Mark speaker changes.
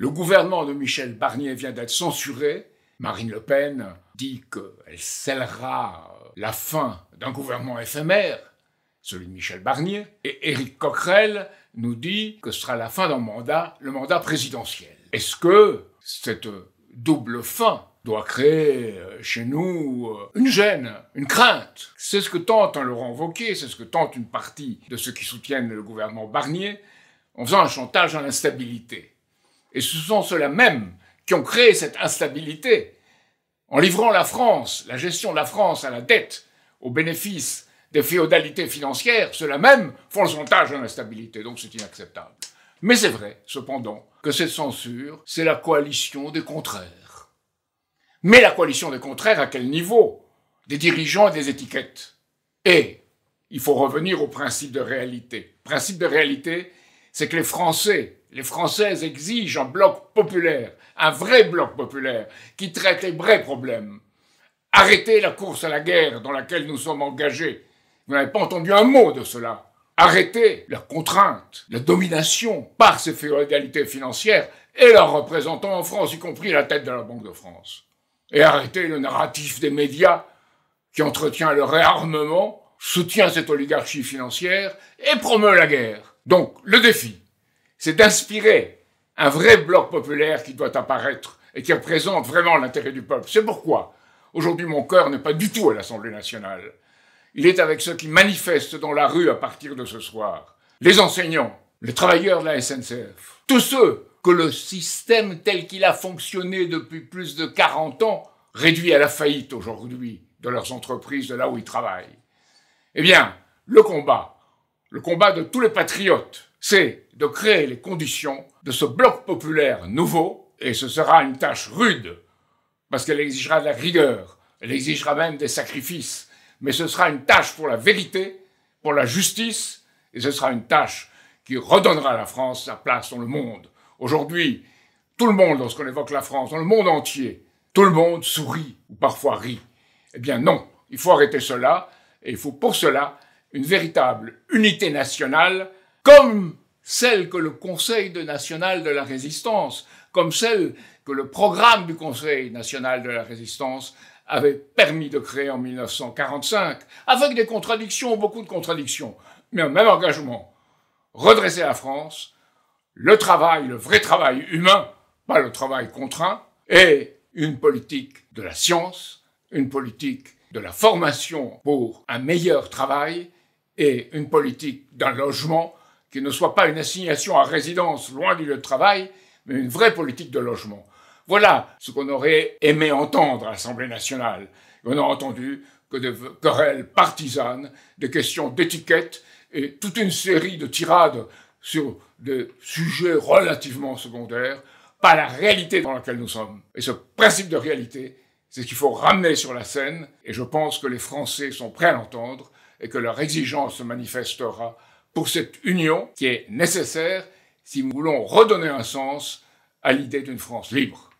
Speaker 1: Le gouvernement de Michel Barnier vient d'être censuré. Marine Le Pen dit qu'elle scellera la fin d'un gouvernement éphémère, celui de Michel Barnier. Et Éric Coquerel nous dit que ce sera la fin d'un mandat, le mandat présidentiel. Est-ce que cette double fin doit créer chez nous une gêne, une crainte? C'est ce que tente un Laurent Wauquiez, c'est ce que tente une partie de ceux qui soutiennent le gouvernement Barnier, en faisant un chantage à l'instabilité. Et ce sont ceux-là même qui ont créé cette instabilité, en livrant la France, la gestion de la France à la dette, au bénéfice des féodalités financières, ceux-là même font le chantage à l'instabilité, donc c'est inacceptable. Mais c'est vrai, cependant, que cette censure, c'est la coalition des contraires. Mais la coalition des contraires, à quel niveau? Des dirigeants et des étiquettes. Et il faut revenir au principe de réalité. Le principe de réalité, c'est que les Français, les Françaises exigent un bloc populaire, un vrai bloc populaire, qui traite les vrais problèmes. Arrêtez la course à la guerre dans laquelle nous sommes engagés. Vous n'avez pas entendu un mot de cela. Arrêtez la contrainte, la domination par ces féodalités financières et leurs représentants en France, y compris la tête de la Banque de France. Et arrêtez le narratif des médias qui entretient le réarmement, soutient cette oligarchie financière et promeut la guerre. Donc, le défi, c'est d'inspirer un vrai bloc populaire qui doit apparaître et qui représente vraiment l'intérêt du peuple. C'est pourquoi, aujourd'hui, mon cœur n'est pas du tout à l'Assemblée nationale. Il est avec ceux qui manifestent dans la rue à partir de ce soir. Les enseignants, les travailleurs de la SNCF, tous ceux que le système tel qu'il a fonctionné depuis plus de 40 ans réduit à la faillite aujourd'hui de leurs entreprises, de là où ils travaillent. Eh bien, le combat de tous les patriotes, c'est de créer les conditions de ce bloc populaire nouveau, et ce sera une tâche rude, parce qu'elle exigera de la rigueur, elle exigera même des sacrifices, mais ce sera une tâche pour la vérité, pour la justice, et ce sera une tâche qui redonnera à la France sa place dans le monde. Aujourd'hui, tout le monde, lorsqu'on évoque la France, dans le monde entier, tout le monde sourit ou parfois rit. Eh bien non, il faut arrêter cela, et il faut pour cela une véritable unité nationale, comme celle que le Conseil national de la Résistance, comme celle que le programme du Conseil national de la Résistance avait permis de créer en 1945, avec des contradictions, beaucoup de contradictions, mais un même engagement. Redresser la France, le travail, le vrai travail humain, pas le travail contraint, et une politique de la science, une politique de la formation pour un meilleur travail, et une politique d'un logement qui ne soit pas une assignation à résidence loin du lieu de travail, mais une vraie politique de logement. Voilà ce qu'on aurait aimé entendre à l'Assemblée nationale. On a entendu que des querelles partisanes, des questions d'étiquette et toute une série de tirades sur des sujets relativement secondaires, pas la réalité dans laquelle nous sommes. Et ce principe de réalité, c'est ce qu'il faut ramener sur la scène, et je pense que les Français sont prêts à l'entendre et que leur exigence se manifestera pour cette union qui est nécessaire si nous voulons redonner un sens à l'idée d'une France libre.